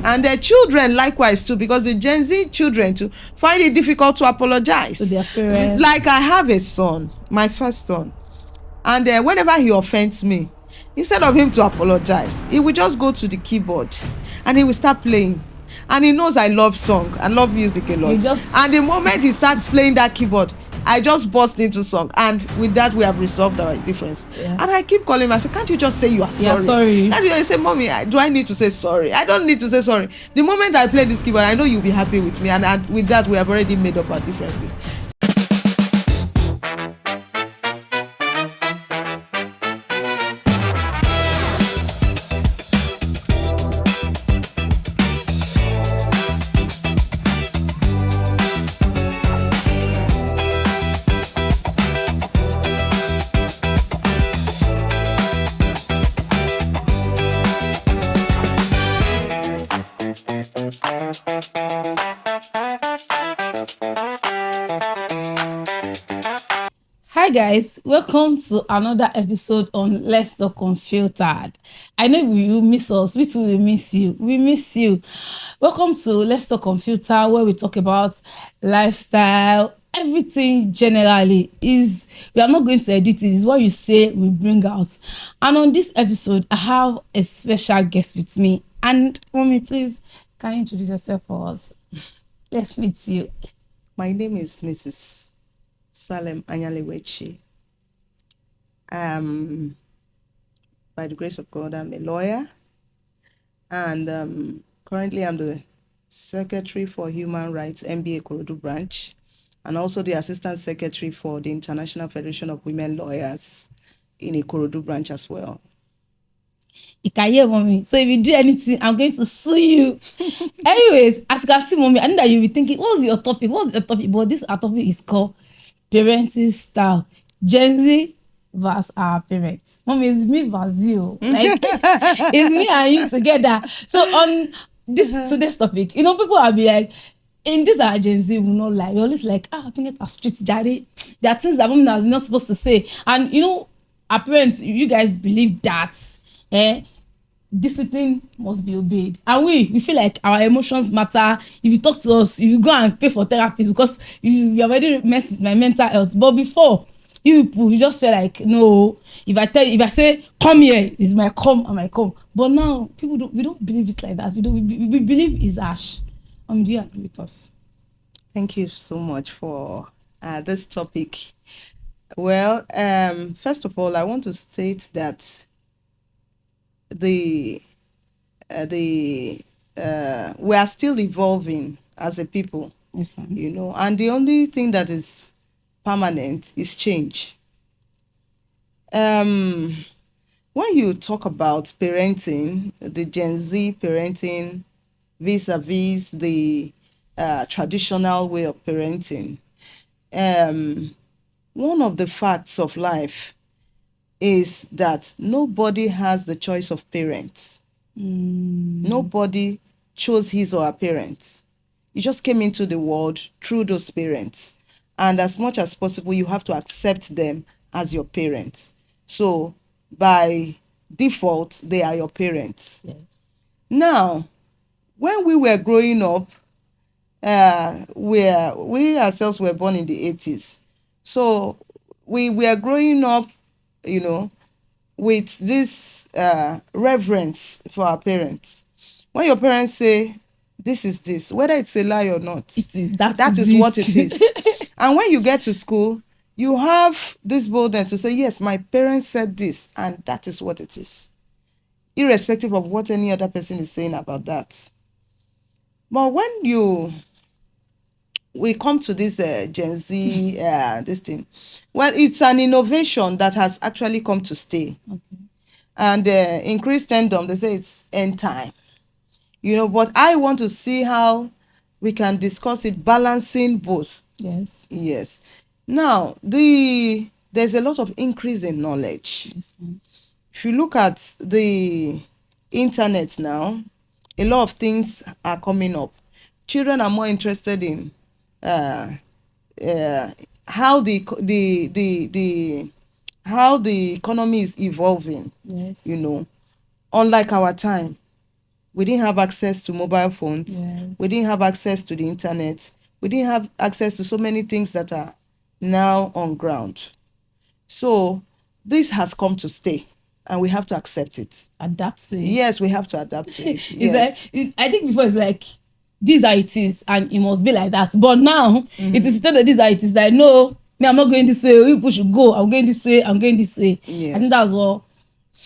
And the children likewise too, because the Gen Z children too find it difficult to apologize to their parents. Like I have a son, my first son, and whenever he offends me, instead of him to apologize, he will just go to the keyboard and he will start playing. And he knows I love song, I love music a lot. And the moment he starts playing that keyboard, I just burst into song, and with that we have resolved our difference. And I keep calling him. I say, can't you just say you are sorry? Can't you say, mommy, do I need to say sorry? I don't need to say sorry. The moment I play this keyboard, I know you'll be happy with me, and with that we have already made up our differences. Hi guys, welcome to another episode on Letstalkunfiltered. I know you miss us. We too will miss you. We miss you. Welcome to Letstalkunfiltered, where we talk about lifestyle, everything generally. We are not going to edit it. It's what you say we bring out. And on this episode, I have a special guest with me. And mommy, please, can you introduce yourself for us? Let's meet you. My name is Mrs. Salem. By the grace of God, I'm a lawyer, and currently I'm the Secretary for Human Rights, MBA Ikorodu branch, and also the Assistant Secretary for the International Federation of Women Lawyers in Ikorodu branch as well. You can hear mommy. So if you do anything, I'm going to sue you. Anyways, as you can see, mommy, I know that you'll be thinking, what's your topic? But this our topic is called parenting style. Gen Z versus our parents. Mommy, it's me versus you. Like, it's me and you together. So on today's topic, people will be like, in this our Gen Z will not lie. We're always like, I think it's a street daddy. There are things that women are not supposed to say. And our parents, you guys believe that discipline must be obeyed, and we feel like our emotions matter. If you talk to us, if you go and pay for therapy because you already messed with my mental health. But before, you just feel like, no, if I say come here, it's my come and my come. But now we don't believe it's like that. We believe it's harsh. Do you agree with us? Thank you so much for this topic. Well, first of all, I want to state that we are still evolving as a people. Yes, ma'am. And the only thing that is permanent is change. When you talk about parenting, the Gen Z parenting vis-a-vis the traditional way of parenting, one of the facts of life is that nobody has the choice of parents. Nobody chose his or her parents. You just came into the world through those parents. And as much as possible, you have to accept them as your parents. So by default, they are your parents. Yes. Now, when we were growing up, we ourselves were born in the 80s. So we were growing up with this reverence for our parents. When your parents say, this is this, whether it's a lie or not, that is what it is. And when you get to school, you have this boldness to say, yes, my parents said this, and that is what it is, irrespective of what any other person is saying about that. But when we come to this Gen Z, this thing, well, it's an innovation that has actually come to stay. Okay. And in Christendom, they say it's end time. But I want to see how we can discuss it, balancing both. Yes. Yes. Now, there's a lot of increase in knowledge. Yes, ma'am. If you look at the internet now, a lot of things are coming up. Children are more interested in how the economy is evolving. Yes. Unlike our time, We didn't have access to mobile phones. Yes. We didn't have access to the internet. We didn't have access to so many things that are now on ground. So this has come to stay, and we have to accept it. Adapt to it. Yes, we have to adapt to it. It's Yes. like, I think before it's like, these are it is, and it must be like that. But now, it is instead of these are it is, like, no, me, I'm not going this way. You people should go. I'm going this way. I'm going this way. Yes. I think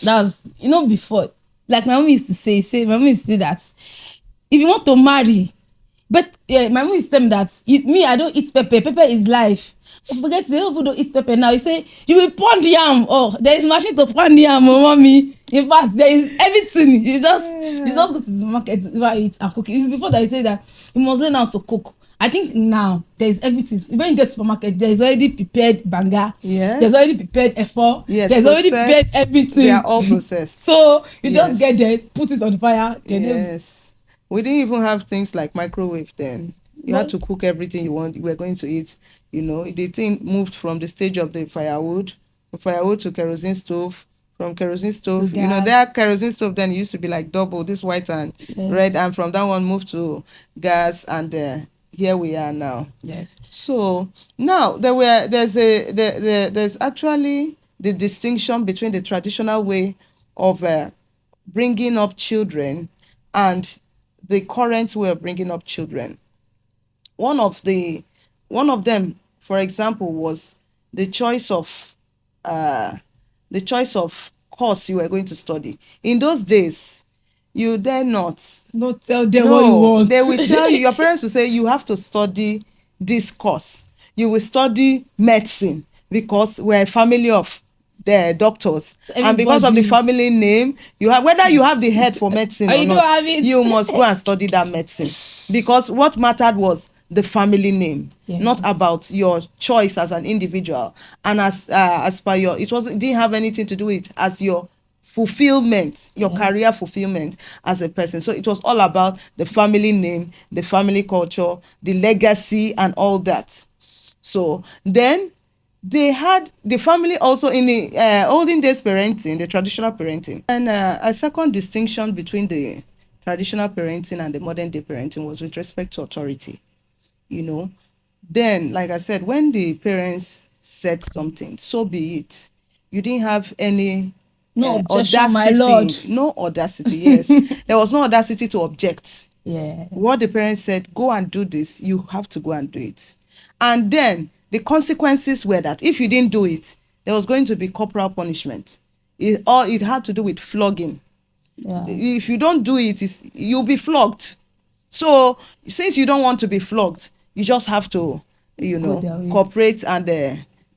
that's before. Like my mom used to say that if you want to marry, but yeah, my mom used to tell me that me, I don't eat pepper. Pepper is life. But forget the people don't eat pepper now. You say you will pound yam. Oh, there is machine to pound yam, oh, mommy. In fact, there is everything. You just go to the market to buy it and cook it. It's before that you say that you must learn how to cook. I think now there is everything. When you get to supermarket, there is already prepared banga. Yes. There's already prepared efo. Yes. There's already prepared everything. They are all processed. So you just get there, put it on the fire. Yes. We didn't even have things like microwave then. You had to cook everything you were going to eat. The thing moved from the stage of the firewood to kerosene stove, from kerosene stove. That kerosene stove then used to be like double, this white and red, and from that one moved to gas, and here we are now. Yes. So now there's actually the distinction between the traditional way of bringing up children and the current way of bringing up children. One of them, for example, was the choice of course you were going to study. In those days, you dare not tell them what you want. They will tell you. Your parents will say you have to study this course. You will study medicine because we're a family of the doctors, and because of the family name, whether you have the head for medicine or not, you must go and study that medicine, because what mattered was the family name, not about your choice as an individual. And as per it didn't have anything to do with it as your fulfillment, your career fulfillment as a person. So it was all about the family name, the family culture, the legacy, and all that. So then they had the family also in the olden days parenting, the traditional parenting. And a second distinction between the traditional parenting and the modern day parenting was with respect to authority. Then, like I said, when the parents said something, so be it. You didn't have any objection, my lord. No audacity, yes. There was no audacity to object. Yeah. What the parents said, go and do this, you have to go and do it. And then the consequences were that if you didn't do it, there was going to be corporal punishment. It had to do with flogging. Yeah. If you don't do it, you'll be flogged. So since you don't want to be flogged, you just have to, cooperate and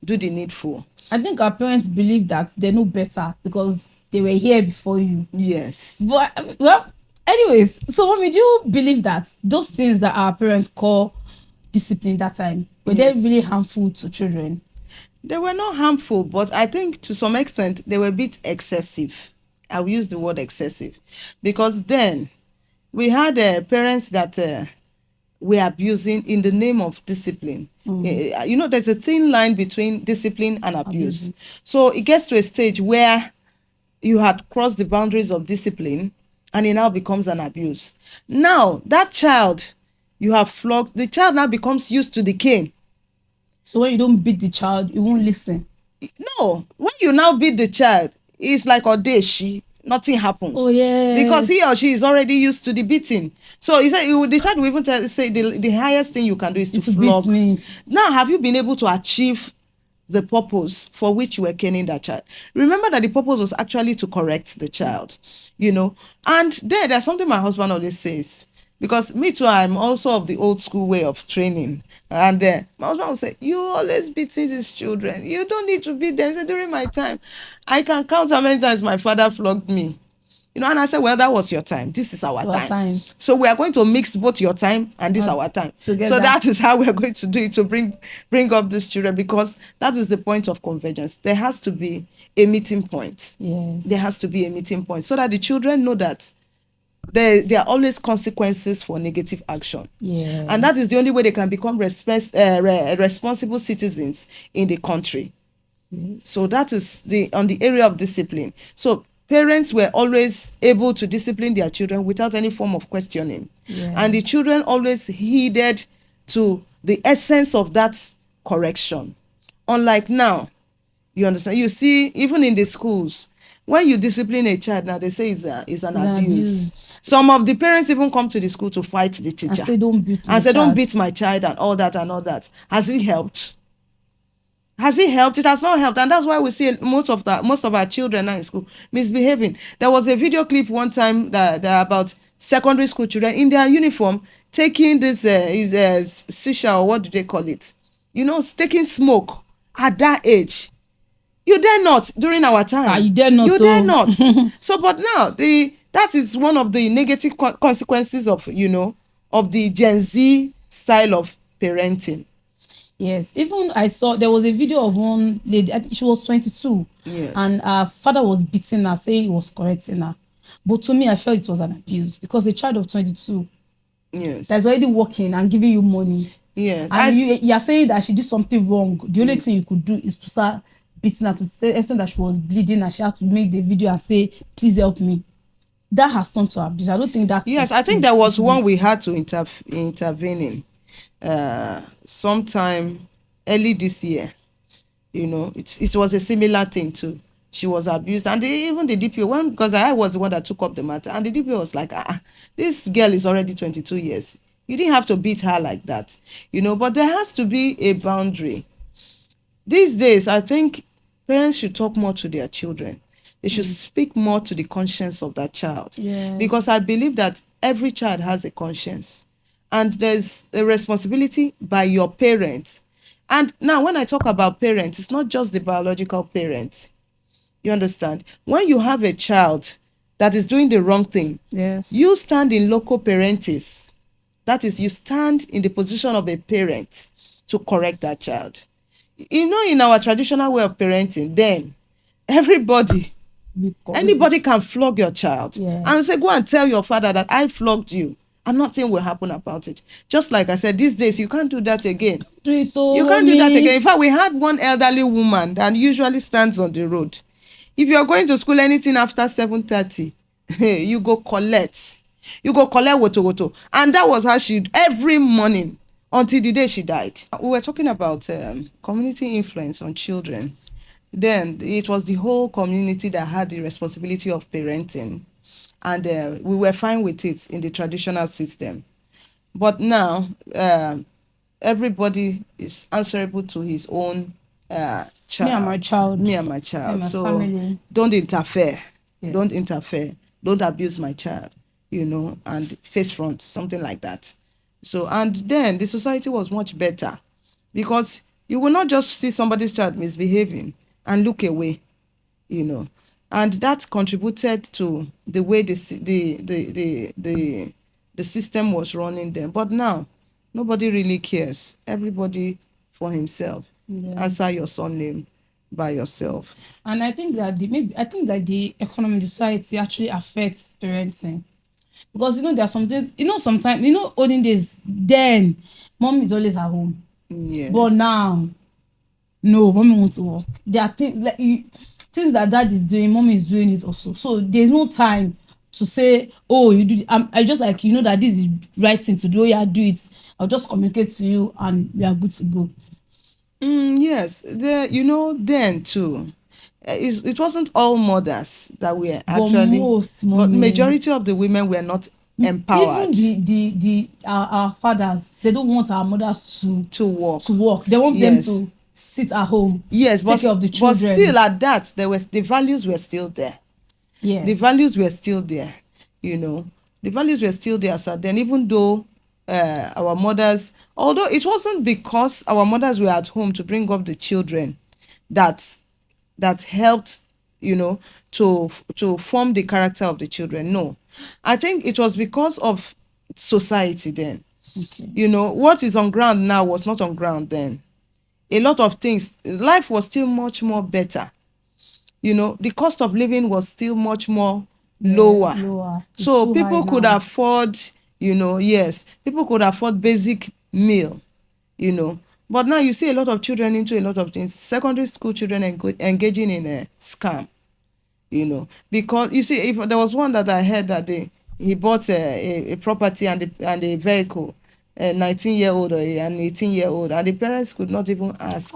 do the needful. I think our parents believe that they know better because they were here before you. Yes. But, well, anyways, so Mommy, do you believe that those things that our parents call discipline that time, were they really harmful to children? They were not harmful, but I think to some extent they were a bit excessive. I will use the word excessive, because then we had parents that were abusing in the name of discipline. There's a thin line between discipline and abuse. So it gets to a stage where you had crossed the boundaries of discipline, and it now becomes an abuse. Now that child you have flogged, the child now becomes used to the cane. So when you don't beat the child, you won't listen. No, when you now beat the child, it's like odeshi. Nothing happens. Oh yeah. Because he or she is already used to the beating. So he said the child will even say the highest thing you can do is to flog me. Now, have you been able to achieve the purpose for which you were caning that child? Remember that the purpose was actually to correct the child, And there's something my husband always says, because me too, I'm also of the old school way of training. And my husband will say, you always beating these children. You don't need to beat them. He said, during my time, I can count how many times my father flogged me. And I said, well, that was your time. This is our time. So we are going to mix both your time and this our time. Together. So that is how we are going to do it, to bring up these children, because that is the point of convergence. There has to be a meeting point. Yes. There has to be a meeting point so that the children know that there are always consequences for negative action. Yes. And that is the only way they can become responsible citizens in the country. Yes. So that is on the area of discipline. So parents were always able to discipline their children without any form of questioning. Yeah. And the children always heeded to the essence of that correction. Unlike now, you understand? You see, even in the schools, when you discipline a child now, they say it's an abuse. Some of the parents even come to the school to fight the teacher. And say, don't beat my and say, child. don't beat my child and all that and all that. Has it helped? Has it helped? It has not helped. And that's why we see most of our children now in school misbehaving. There was a video clip one time that about secondary school children in their uniform taking this shisha, or what do they call it? You know, taking smoke at that age. You dare not during our time. You dare not. You dare not. So, but now that is one of the negative consequences of of the Gen Z style of parenting. Yes, even I saw there was a video of one lady. She was 22, yes, and her father was beating her, saying he was correcting her. But to me, I felt it was an abuse, because a child of 22, yes, that's already working and giving you money. Yes, and you are saying that she did something wrong. The only thing you could do is to start beating her to the extent that she was bleeding, and she had to make the video and say, "Please help me." That has turned to abuse. I don't think that's. Yes, I think there was one we had to intervene in. Sometime early this year, it was a similar thing too. She was abused, and even the DPO, because I was the one that took up the matter, and the DPO was like, this girl is already 22 years. You didn't have to beat her like that, but there has to be a boundary. These days, I think parents should talk more to their children. They should speak more to the conscience of that child. Yes. Because I believe that every child has a conscience. And there's a responsibility by your parents. And now when I talk about parents, it's not just the biological parents. You understand? When you have a child that is doing the wrong thing, yes, you stand in loco parentis. That is, you stand in the position of a parent to correct that child. In our traditional way of parenting, then anybody can flog your child. Yes. And say, go and tell your father that I flogged you, and nothing will happen about it. Just like I said, these days you can't do that again. You can't do that again. In fact, we had one elderly woman that usually stands on the road. If you're going to school anything after 7:30, you go collect woto. And that was how she every morning until the day she died. We were talking about community influence on children. Then it was the whole community that had the responsibility of parenting, and we were fine with it in the traditional system. But now everybody is answerable to his own child. Me and my child. Me and my so family. Don't interfere. Yes. Don't interfere. Don't abuse my child, and face front, something like that. So, and then the society was much better, because you will not just see somebody's child misbehaving and look away, and that contributed to the way the system was running then. But now, nobody really cares. Everybody for himself. Yeah. Answer your surname by yourself. And I think that the economy, the society actually affects parenting, because there are some things, sometimes olden days, then mom is always at home. Yes. But now, no, mommy wants to work. There are things like things that dad is doing, mommy is doing it also. So there's no time to say, oh, you do. I just like that this is right thing to do. Yeah, do it. I'll just communicate to you, and we are good to go. Yes, then too, it wasn't all mothers that were actually, but majority of the women were not empowered. Even our fathers, they don't want our mothers to work. They want yes. them to sit at home. Yes, take care of the children. But still at that, the values were still there. Yeah, the values were still there. The values were still there. So then, even though our mothers, although it wasn't because our mothers were at home to bring up the children that helped to form the character of the children. No, I think it was because of society then. Okay. What is on ground now was not on ground then. A lot of things, life was still much more better. The cost of living was still much more lower. So people could afford, people could afford basic meal, But now you see a lot of children into a lot of things. Secondary school children engaging in a scam, you know, because you see, if there was one that I heard that he bought a property and a vehicle, a 19-year-old or an 18-year-old, and the parents could not even ask,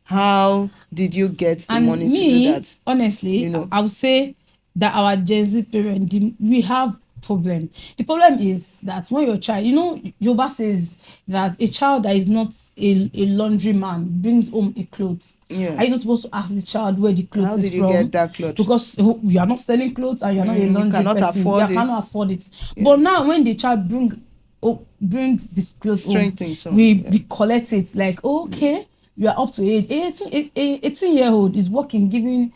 how did you get the money to do that? Honestly, you know, I would say that our Gen Z parents, we have problem. The problem is that when your child, you know, Yoba says that a child that is not a laundry man brings home a clothes. Yes. Are you not supposed to ask the child where the clothes is from? How did you get that clothes? Because you are not selling clothes and you are not a laundry person. You cannot afford it. Yes. But now when the child brings the clothes home, we collect it like, okay, you are up to age. 18-year-old is working, giving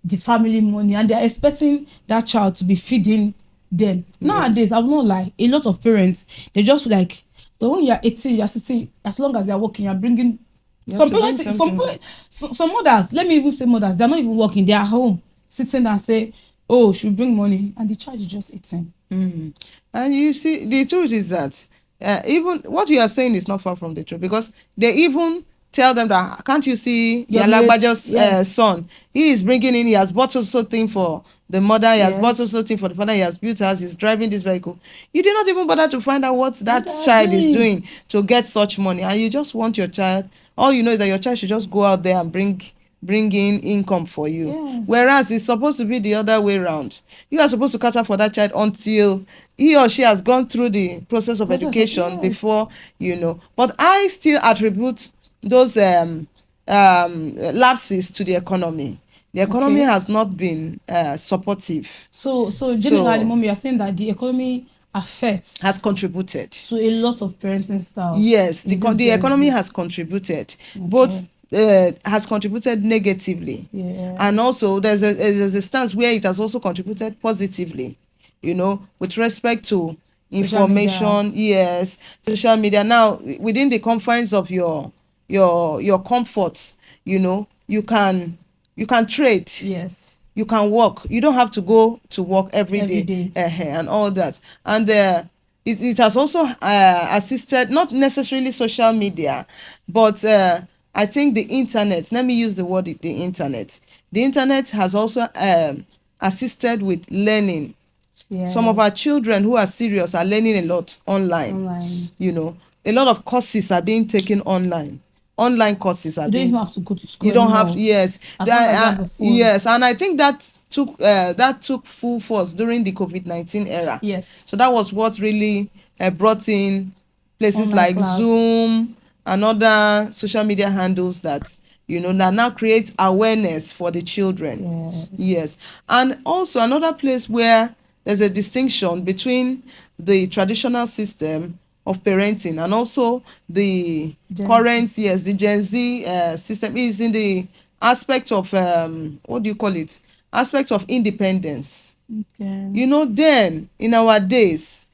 the family money, and they are expecting that child to be feeding them. Yes. Nowadays, I will not lie, a lot of parents, they just like, but when you are 18, you are 16, as long as they are working, you are bringing some mothers, let me even say mothers, they're not even working, they are home sitting and say, oh, should bring money, and the child is just 18. And you see, the truth is that even what you are saying is not far from the truth, because they even tell them that, can't you see Yalagbajo's son? He is bringing in, he has bought also thing for the mother, he has bought also thing for the father, he has built house, he's driving this vehicle. You did not even bother to find out what that child is doing to get such money, and you just want your child, all you know is that your child should just go out there and bring in income for you. Yes. Whereas it's supposed to be the other way around. You are supposed to cater for that child until he or she has gone through the process of education before, you know. But I still attribute those lapses to the economy. The economy has not been supportive. So generally, Mom, you are saying that the economy has contributed to a lot of parenting styles. Yes, the economy has contributed, but has contributed negatively, and also there's a stance where it has also contributed positively, you know, with respect to information, social media. Now, within the confines of your comforts, you know, you can trade. Yes. You can work. You don't have to go to work every day. And all that. And it has also assisted, not necessarily social media, but I think the internet. Let me use the word the internet. The internet has also assisted with learning. Yes. Some of our children who are serious are learning a lot online. You know, a lot of courses are being taken online. Online courses are being. You don't even have to go to school. You don't have to. Yes. Yes, and I think that took full force during the COVID-19 era. Yes. So that was what really brought in places online like class. Zoom and other social media handles that, you know, that now create awareness for the children. Yes. And also another place where there's a distinction between the traditional system of parenting and also the the Gen Z system is in the aspect of what do you call it? Aspect of independence. Okay. You know, then in our days,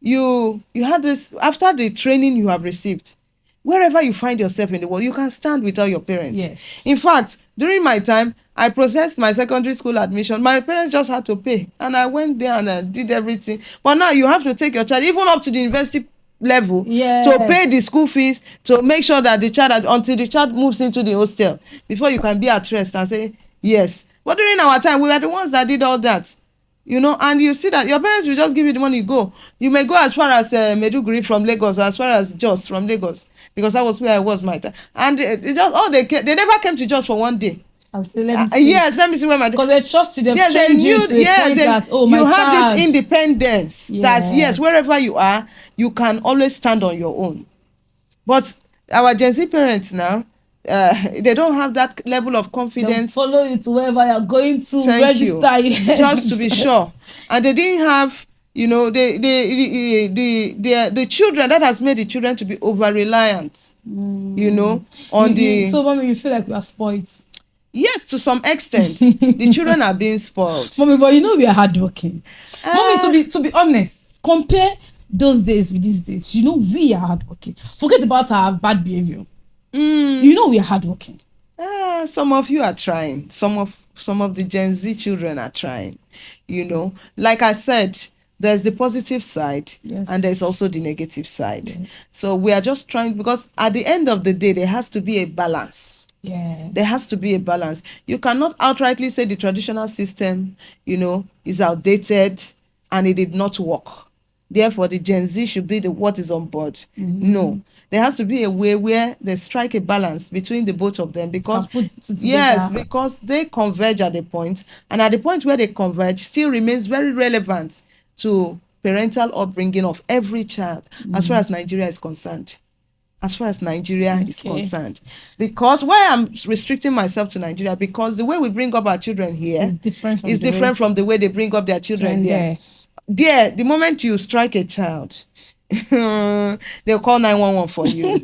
you had this, after the training you have received, wherever you find yourself in the world, you can stand without your parents. Yes. In fact, during my time, I processed my secondary school admission. My parents just had to pay, and I went there and I did everything. But now you have to take your child even up to the university level to pay the school fees, to make sure that the child, until the child moves into the hostel, before you can be at rest and say yes. But during our time, we were the ones that did all that. You know, and you see that your parents will just give you the money, go. You may go as far as Maiduguri from Lagos, or as far as Jos from Lagos, because that was where I was my time. And they never came to Jos for one day. And say, let me see. Yes, let me see where my. Because they trusted them. Yes, they knew. That, oh, my you had this independence. That yes, wherever you are, you can always stand on your own. But our Gen Z parents now, they don't have that level of confidence. They'll follow you to wherever you're going to. Register you. Just to be sure. And they didn't have, you know, the children, that has made the children to be over reliant. You know, on so mommy, you feel like we are spoiled? Yes, to some extent. The children are being spoiled. Mommy, but you know we are hardworking. Mommy, to be honest, compare those days with these days. You know we are hardworking. Forget about our bad behavior. You know we are hardworking. Some of you are trying. Some of the Gen Z children are trying. You know, like I said, there's the positive side, and there's also the negative side. So we are just trying, because at the end of the day, there has to be a balance. Yeah. There has to be a balance. You cannot outrightly say the traditional system, is outdated and it did not work. Therefore, the Gen Z should be what is on board. No. There has to be a way where they strike a balance between the both of them, because yes, because they converge at a point, and at the point where they converge still remains very relevant to parental upbringing of every child, as far as Nigeria is concerned. Is concerned. Because why I'm restricting myself to Nigeria, because the way we bring up our children here is different from the way they bring up their children there. There, the moment you strike a child, they'll call 911 for you.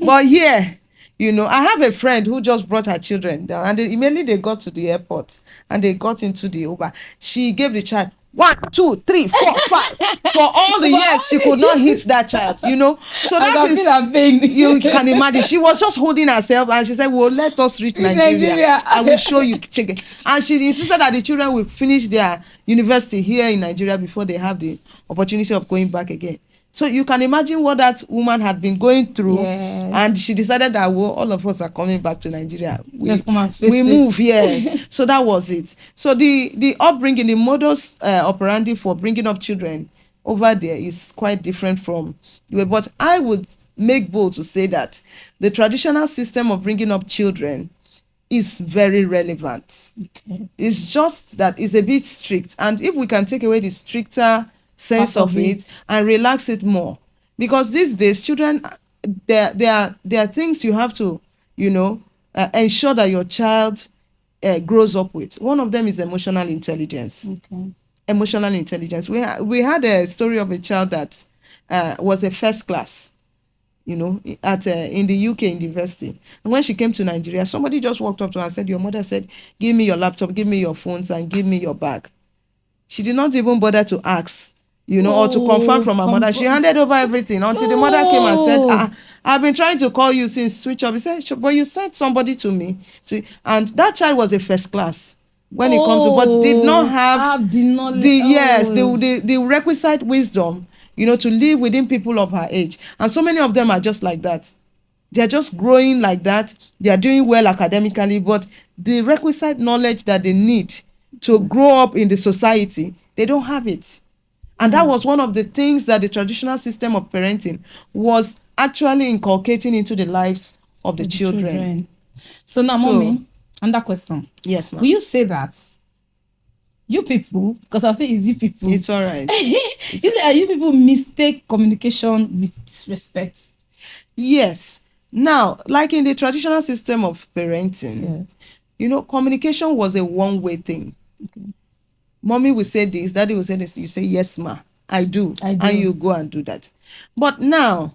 But here, I have a friend who just brought her children down, and immediately they got to the airport and they got into the Uber. She gave the child 1, 2, 3, 4, 5 for all the years she could not hit that child. So that is, you can imagine, she was just holding herself, and she said, well, let us reach Nigeria. I will show you. And she insisted that the children will finish their university here in Nigeria before they have the opportunity of going back again. So you can imagine what that woman had been going through. Yes. And she decided that, well, all of us are coming back to Nigeria. We move, yes. So that was it. So the upbringing, the modus operandi for bringing up children over there is quite different from but I would make bold to say that the traditional system of bringing up children is very relevant. Okay. It's just that it's a bit strict. And if we can take away the stricter sense of it and relax it more, because these days children, there are things you have to ensure that your child grows up with. One of them is emotional intelligence. Okay. Emotional intelligence. We had a story of a child that was a first class in the UK university, and when she came to Nigeria, somebody just walked up to her and said, your mother said, give me your laptop, give me your phones, and give me your bag. She did not even bother to ask or to confirm from her mother. She handed over everything until the mother came and said, I've been trying to call you since switch off. He said, but you sent somebody to me. And that child was a first class when it comes to, but did not have the requisite wisdom, to live within people of her age. And so many of them are just like that. They're just growing like that. They are doing well academically, but the requisite knowledge that they need to grow up in the society, they don't have it. And that was one of the things that the traditional system of parenting was actually inculcating into the lives of the children. So now, mommy, another question. Yes, ma'am. Will you say that you people, because I'll say it's you people. It's all right. You people mistake communication with disrespect? Yes. Now, like in the traditional system of parenting, communication was a one-way thing. Okay. Mommy will say this, daddy will say this, you say, yes, ma, I do. And you go and do that. But now,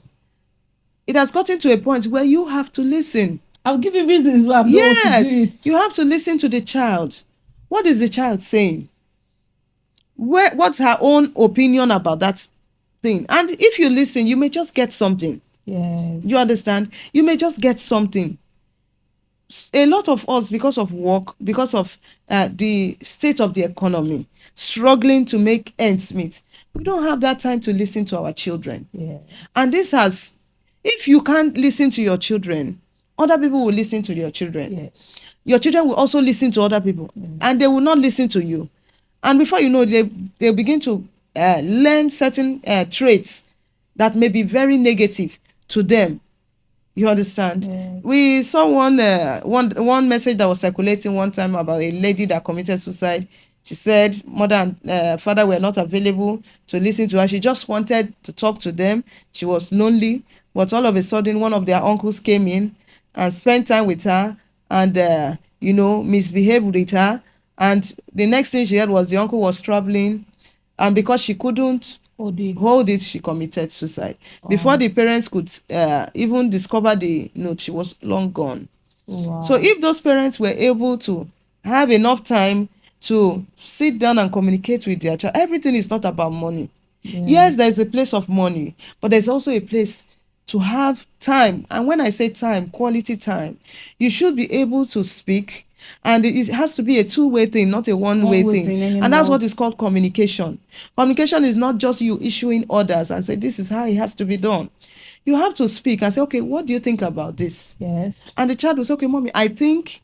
it has gotten to a point where you have to listen. I'll give you reasons why I'm not to do it. You have to listen to the child. What is the child saying? What's her own opinion about that thing? And if you listen, you may just get something. Yes. You understand? You may just get something. A lot of us, because of work, because of the state of the economy, struggling to make ends meet, we don't have that time to listen to our children. Yeah. And if you can't listen to your children, other people will listen to your children. Yes. Your children will also listen to other people. Yes. And they will not listen to you. And before you know, they begin to learn certain traits that may be very negative to them. You understand? Yes. We saw one message that was circulating one time about a lady that committed suicide. She said mother and father were not available to listen to her. She just wanted to talk to them. She was lonely. But all of a sudden, one of their uncles came in and spent time with her and, misbehaved with her. And the next thing she heard was the uncle was traveling. And because she couldn't hold it, she committed suicide. Before the parents could even discover the note, she was long gone. Wow. So if those parents were able to have enough time to sit down and communicate with their child, everything is not about money. Yes, there's a place of money, but there's also a place to have time. And when I say time, quality time, you should be able to speak. And it has to be a two-way thing, not a one-way thing. And that's what is called communication. Communication is not just you issuing orders and say, this is how it has to be done. You have to speak and say, okay, what do you think about this? Yes. And the child will say, okay, mommy, I think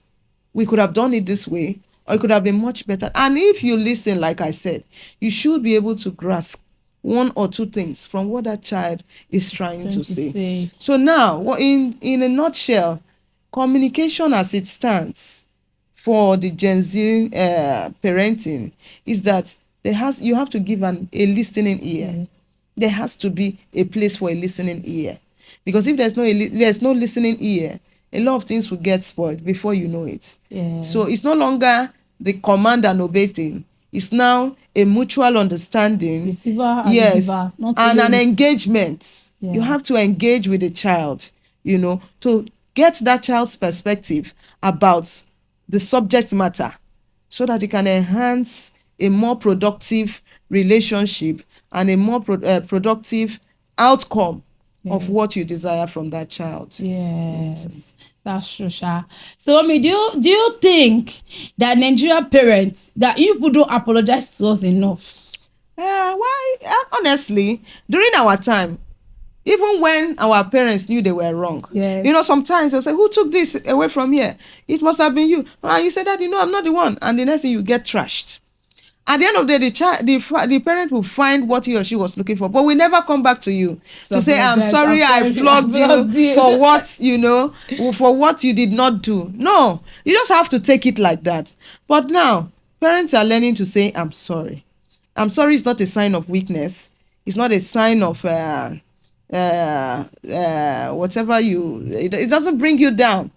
we could have done it this way, or it could have been much better. And if you listen, like I said, you should be able to grasp one or two things from what that child is trying to say. So now, in a nutshell, communication as it stands for the Gen Z parenting is that you have to give a listening ear. Mm-hmm. There has to be a place for a listening ear, because if there's no listening ear, a lot of things will get spoiled before you know it. Yeah. So it's no longer the command and obey thing. It's now a mutual understanding. Receiver and giver, and an engagement. Yeah. You have to engage with the child, to get that child's perspective about the subject matter, so that it can enhance a more productive relationship and a more productive outcome of what you desire from that child. Yes, that's true, Sha. So, do you think that Nigerian parents, that you people don't apologize to us enough? Why? Honestly, during our time, even when our parents knew they were wrong, yes. Sometimes they'll say, who took this away from here? It must have been you. And you say, Daddy, no, I'm not the one. And the next thing, you get trashed. At the end of the day, the parent will find what he or she was looking for, but we never come back to you to say, I'm sorry, I flogged you for what, for what you did not do. No, you just have to take it like that. But now, parents are learning to say, I'm sorry. I'm sorry is not a sign of weakness. It's not a sign of whatever it doesn't bring you down.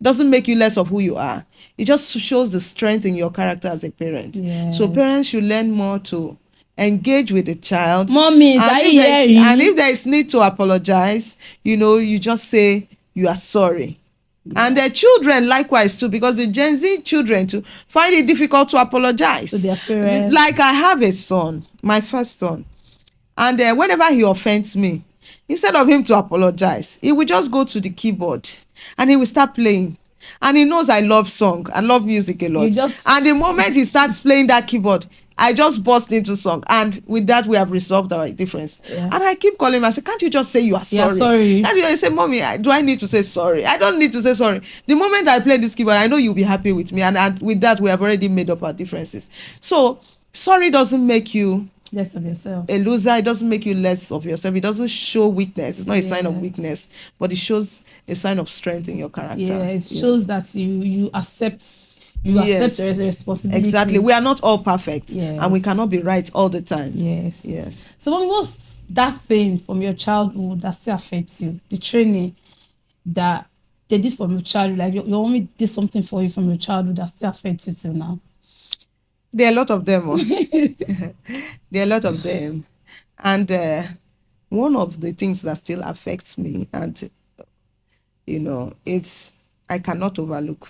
It doesn't make you less of who you are. It just shows the strength in your character as a parent. Yes. So parents should learn more to engage with the child. Mommies, and if there is need to apologize, you just say you are sorry. Yeah. And the children likewise too, because the Gen Z children too find it difficult to apologize to their parents. Like I have a son, my first son, and whenever he offends me, instead of him to apologize, he will just go to the keyboard and he will start playing. And he knows I love song, I love music a lot. And the moment he starts playing that keyboard, I just burst into song. And with that, we have resolved our difference. Yeah. And I keep calling him. I say, can't you just say you are sorry? Sorry. And you say, Mommy, do I need to say sorry? I don't need to say sorry. The moment I play this keyboard, I know you'll be happy with me. And with that, we have already made up our differences. So sorry doesn't make you less of yourself, a loser. It doesn't make you less of yourself. It doesn't show weakness. It's not a sign of weakness, but it shows a sign of strength in your character. Yeah, it shows that you accept accept your responsibility. Exactly. We are not all perfect, and we cannot be right all the time. Yes. So Mommy, what's that thing from your childhood that still affects you? The training that they did from your childhood, like your mommy did something for you from your childhood that still affects you till now? There are a lot of them. There are a lot of them. And one of the things that still affects me, and, it's I cannot overlook.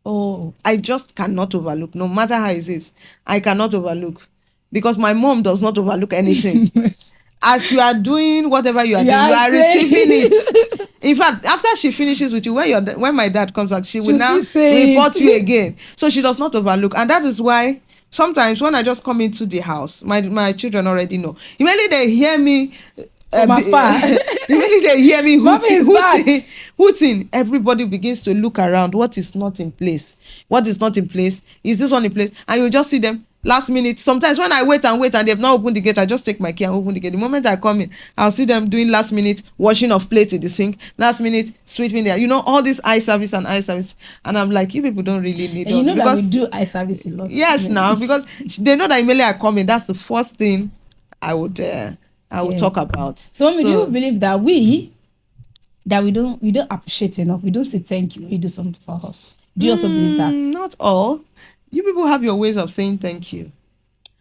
Oh. I just cannot overlook, no matter how it is. I cannot overlook. Because my mom does not overlook anything. As you are doing whatever you are doing, you are receiving it. In fact, after she finishes with you, when my dad comes back, she will now report you again. So she does not overlook. And that is why sometimes when I just come into the house, my children already know. Immediately they hear me immediately they hear me hooting, everybody begins to look around. What is not in place? What is not in place? Is this one in place? And you just see them last minute. Sometimes when I wait and they've not opened the gate, I just take my key and open the gate. The moment I come in, I'll see them doing last minute washing of plates in the sink, last minute sweeping there. All this eye service. And I'm like, you people don't really need it. That we do eye service a lot. Yes, now, because they know that immediately I come in, that's the first thing I would talk about. So do you believe that we don't appreciate enough? We don't say thank you when you do something for us. Do you also believe that? Not all. You people have your ways of saying thank you.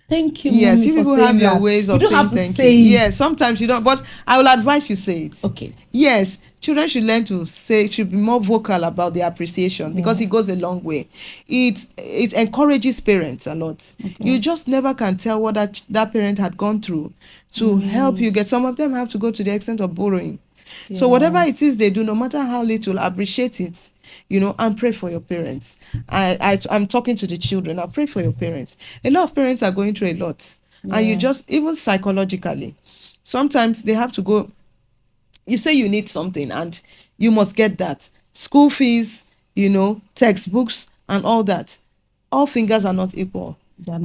Thank you. Yes, you people have your ways of saying thank you. Yes, sometimes you don't, but I will advise you say it. Okay. Yes, children should learn to should be more vocal about their appreciation, because it goes a long way. It encourages parents a lot. Okay. You just never can tell what that parent had gone through to help you get. Some of them have to go to the extent of borrowing. Yes. So whatever it is they do, no matter how little, appreciate it, and pray for your parents. I'm talking to the children. I pray for your parents. A lot of parents are going through a lot. And you just, even psychologically, sometimes they have to go you say you need something and you must get that. School fees, textbooks and all that. All fingers are not equal.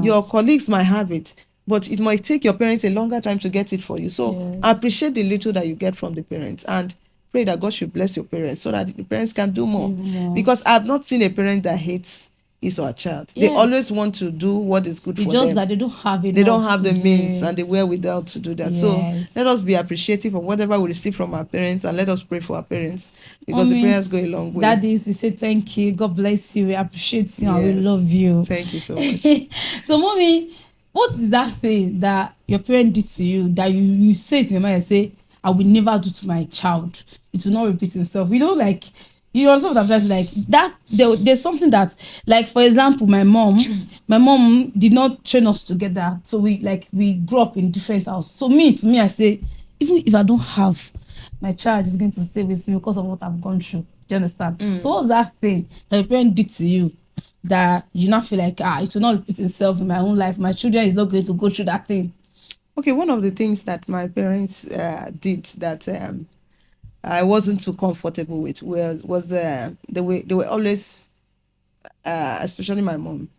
Your colleagues might have it, but it might take your parents a longer time to get it for you. So appreciate the little that you get from the parents and pray that God should bless your parents so that the parents can do more. Because I've not seen a parent that hates his or her child. They always want to do what is good for them. Just that they don't have it. They don't have the means and the wherewithal to do that. So let us be appreciative of whatever we receive from our parents, and let us pray for our parents, because the prayers go a long way. That is, we say thank you, God bless you, we appreciate you, and we love you. Thank you so much. So mommy, what is that thing that your parent did to you that you say to your mind and say, I will never do to my child, it will not repeat himself? Like, you understand what I'm trying to say? Like that, there's something that, like, for example, my mom did not train us together, so we grew up in different houses. So to me I say, even if I don't have, my child is going to stay with me because of what I've gone through. Do you understand? So what's that thing that your parent did to you that you now feel like, it will not repeat itself in my own life, my children is not going to go through that thing? Okay, one of the things that my parents did that I wasn't too comfortable with was they were always, especially my mom,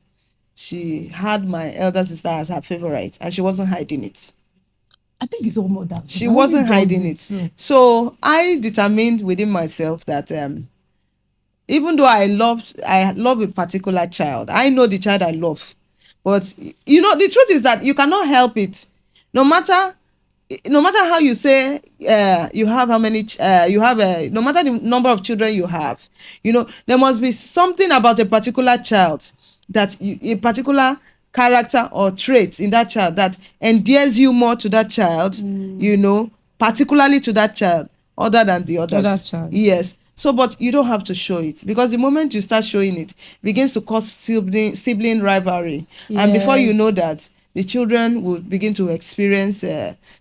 she had my elder sister as her favorite and she wasn't hiding it. I think it's almost that. She wasn't hiding it. So I determined within myself that even though I love a particular child, I know the child I love, but the truth is that you cannot help it. No matter how you say you have how many no matter the number of children you have, there must be something about a particular child, that a particular character or trait in that child that endears you more to that child, particularly to that child, other than the others. Yes. So, but you don't have to show it, because the moment you start showing it, begins to cause sibling rivalry. And before you know that, the children will begin to experience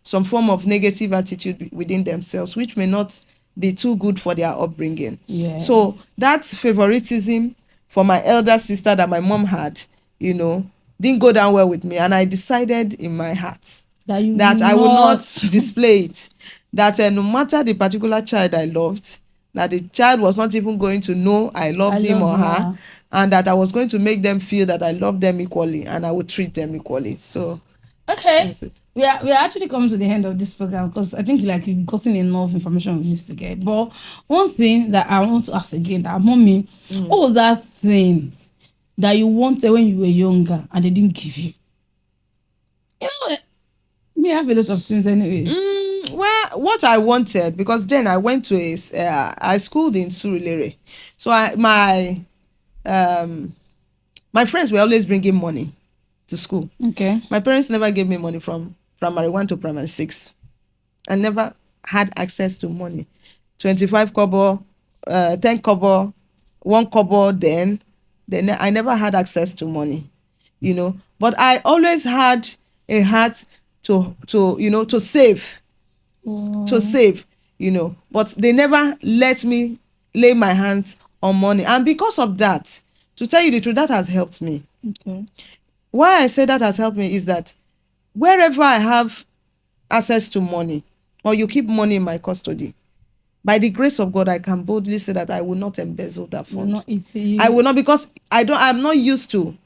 some form of negative attitude within themselves, which may not be too good for their upbringing. So that favoritism for my elder sister that my mom had, didn't go down well with me. And I decided in my heart that I will not display it. That no matter the particular child I loved, that the child was not even going to know I loved him or her, and that I was going to make them feel that I love them equally and I would treat them equally. So okay, we are actually coming to the end of this program, because I think you've gotten enough information we used to get. But one thing that I want to ask again, that mommy, what was that thing that you wanted when you were younger and they didn't give you? We have a lot of things anyways. Well, what I wanted, because then I went to I schooled in Surulere, so my friends were always bringing money to school. Okay. My parents never gave me money from primary 1 to primary 6. I never had access to money. 25 kobo, 10 kobo, 1 kobo. Then I never had access to money, But I always had a heart to save. To save, but they never let me lay my hands on money. And because of that, to tell you the truth, that has helped me. Okay. Why I say that has helped me is that wherever I have access to money, or you keep money in my custody, by the grace of God, I can boldly say that I will not embezzle that fund. I will not, because I'm not used to,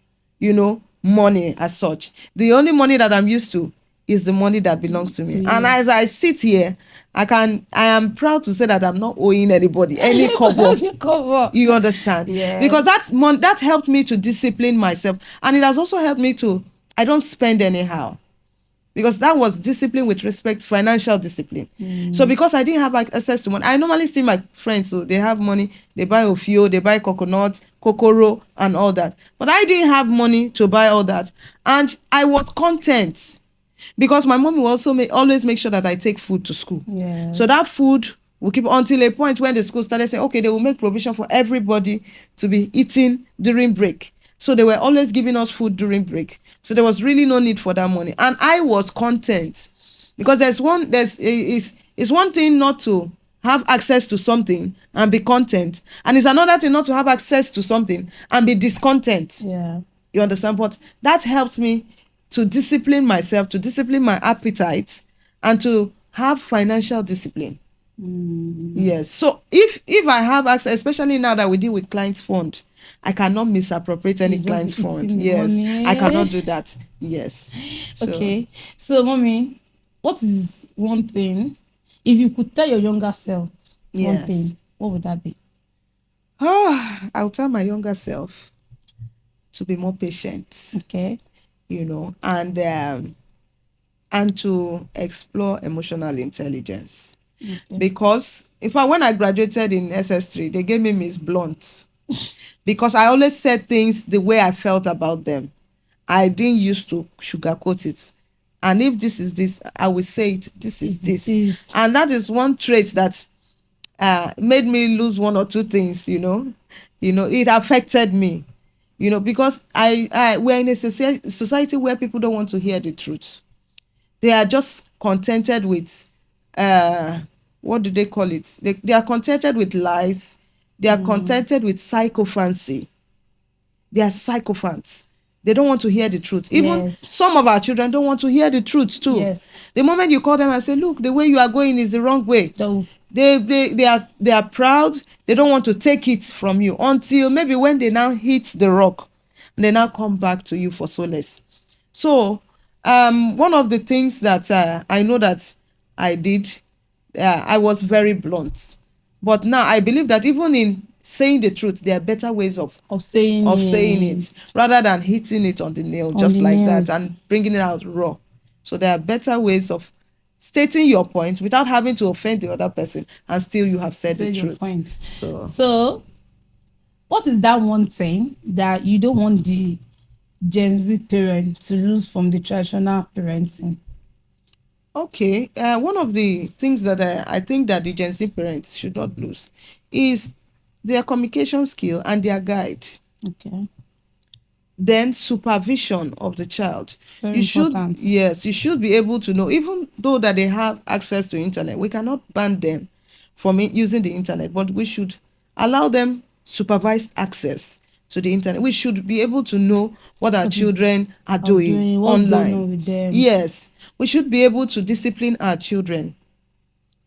money as such. The only money that I'm used to is the money that belongs to me. And as I sit here, I am proud to say that I'm not owing anybody any kobo. You understand? Yes. Because that helped me to discipline myself, and it has also helped me I don't spend anyhow, because that was discipline with respect, financial discipline. So because I didn't have access to money, I normally see my friends, so they have money, they buy ofio, they buy coconuts, kokoro and all that, but I didn't have money to buy all that, and I was content. Because my mom will also always make sure that I take food to school. Yes. So that food will keep until a point when the school started saying, okay, they will make provision for everybody to be eating during break. So they were always giving us food during break. So there was really no need for that money. And I was content. Because it's one thing not to have access to something and be content. And it's another thing not to have access to something and be discontent. Yeah. You understand? But that helped me to discipline myself, to discipline my appetite, and to have financial discipline. Yes. So if I have access, especially now that we deal with clients' fund, I cannot misappropriate any You just be client's fund. eating the Yes. money. I cannot do that. Yes. So, Okay. So, mommy, what is one thing, if you could tell your younger self one yes. thing, what would that be? I'll tell my younger self to be more patient. Okay. And to explore emotional intelligence. Okay. Because in fact, when I graduated in SS3, they gave me Miss Blunt because I always said things the way I felt about them. I didn't used to sugarcoat it. And if this is this, I will say it, this is this. And that is one trait that made me lose one or two things, it affected me, because we're in a society where people don't want to hear the truth. They are just contented with what do they call it? They are contented with lies. They are contented with sycophancy. They are sycophants. They don't want to hear the truth. Even some of our children don't want to hear the truth too. Yes. The moment you call them and say, look, the way you are going is the wrong way. They are proud. They don't want to take it from you until maybe when they now hit the rock, and they now come back to you for solace. So one of the things that I know that I did, I was very blunt. But now I believe that even in saying the truth, there are better ways of saying it rather than hitting it on the nail just like that and bringing it out raw. So there are better ways of stating your point without having to offend the other person, and still you have said the truth. Point. So what is that one thing that you don't want the Gen Z parent to lose from the traditional parenting? Okay, one of the things that I think that the Gen Z parents should not lose is their communication skill and their guide. Okay. Then supervision of the child. Very important. Yes, you should be able to know, even though that they have access to internet, we cannot ban them from using the internet, but we should allow them supervised access to the internet. We should be able to know what our children are doing online. With them. Yes, we should be able to discipline our children.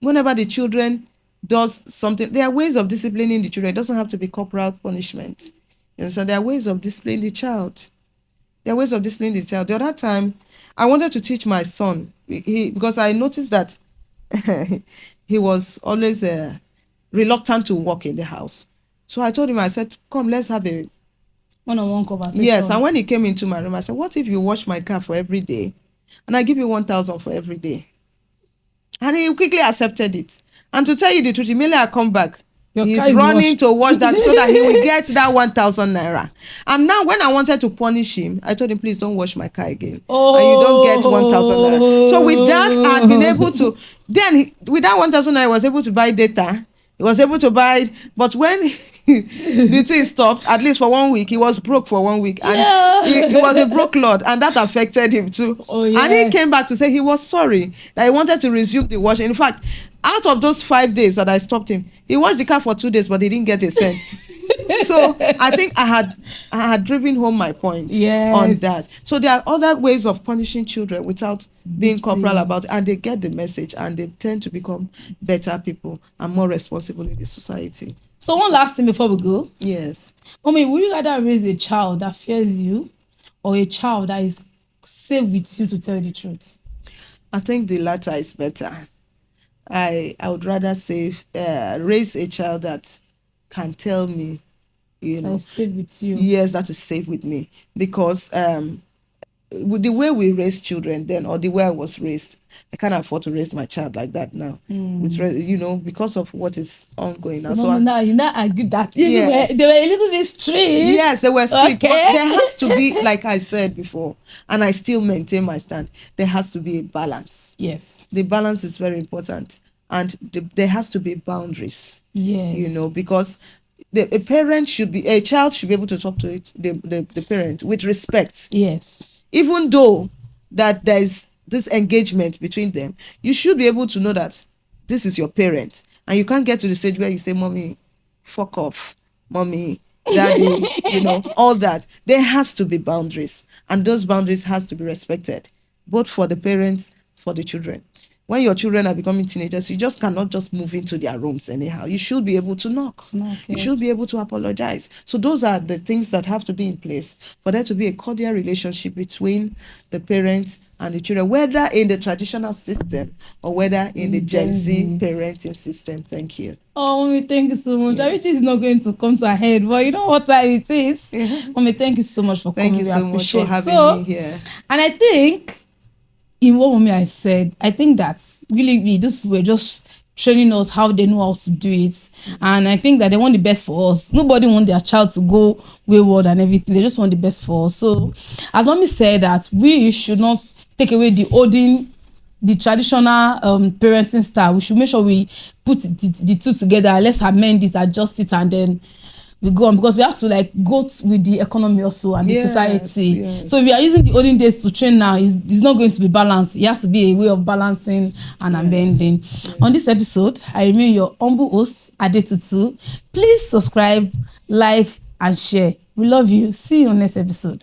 Whenever the children does something, there are ways of disciplining the children. It doesn't have to be corporal punishment. So there are ways of disciplining the child. The other time, I wanted to teach my son, because I noticed that he was always reluctant to walk in the house. So I told him, I said, come, let's have a one-on-one conversation. Yes, and when he came into my room, I said, what if you wash my car for every day? And I give you 1,000 for every day. And he quickly accepted it. And to tell you the truth, immediately I come back, he's running to wash that so that he will get that 1,000 naira. And now when I wanted to punish him, I told him, please don't wash my car again. And you don't get 1,000 naira. So with that, I'd been able to, with that 1,000 naira, I was able to buy data. He was able to buy, but when the thing stopped, at least for 1 week, he was broke for 1 week. And he was a broke lord, and that affected him too. And he came back to say he was sorry, that he wanted to resume the washing. In fact, out of those 5 days that I stopped him, he washed the car for 2 days, but he didn't get a cent. So I think I had driven home my point on that. So there are other ways of punishing children without being corporal about it, and they get the message, and they tend to become better people and more responsible in the society. So one last thing before we go. Yes. Mommy, would you rather raise a child that fears you or a child that is safe with you to tell the truth? I think the latter is better. I would rather raise a child that can tell me, that is safe with you. Yes, that is safe with me. Because with the way we raise children then, or the way I was raised, I can't afford to raise my child like that now. Because of what is ongoing now. So now you not argue that they were a little bit strict. Yes, they were strict. Okay. But there has to be, like I said before, and I still maintain my stand, there has to be a balance. Yes. The balance is very important. And there has to be boundaries. Yes. Because a child should be able to talk to the parent with respect. Yes. Even though that there is this engagement between them, you should be able to know that this is your parent, and you can't get to the stage where you say, mommy, fuck off, mommy, daddy, all that. There has to be boundaries, and those boundaries has to be respected, both for the parents, for the children. when your children are becoming teenagers, you just cannot just move into their rooms anyhow. You should be able to knock. You should be able to apologize. So those are the things that have to be in place for there to be a cordial relationship between the parents and the children, whether in the traditional system or whether in the Gen Z parenting system. Thank you. Oh, Mommy, thank you so much. Yes. I wish it's not going to come to a head, but you know what time it is. Yeah. Mommy, thank you so much for coming. Thank you so much for having me here. And I think, in what Mommy I said, I think that really we were just training us how they know how to do it. And I think that they want the best for us. Nobody wants their child to go wayward and everything. They just want the best for us. So, as Mommy said, that we should not take away the traditional parenting style. We should make sure we put the two together. Let's amend it, adjust it, and then we go on, because we have to like go with the economy also and the society. Yes. So if we are using the olden days to train now, it's not going to be balanced. It has to be a way of balancing and amending. Yes. On this episode, I remain your humble host, Adetutu. Please subscribe, like, and share. We love you. See you on next episode.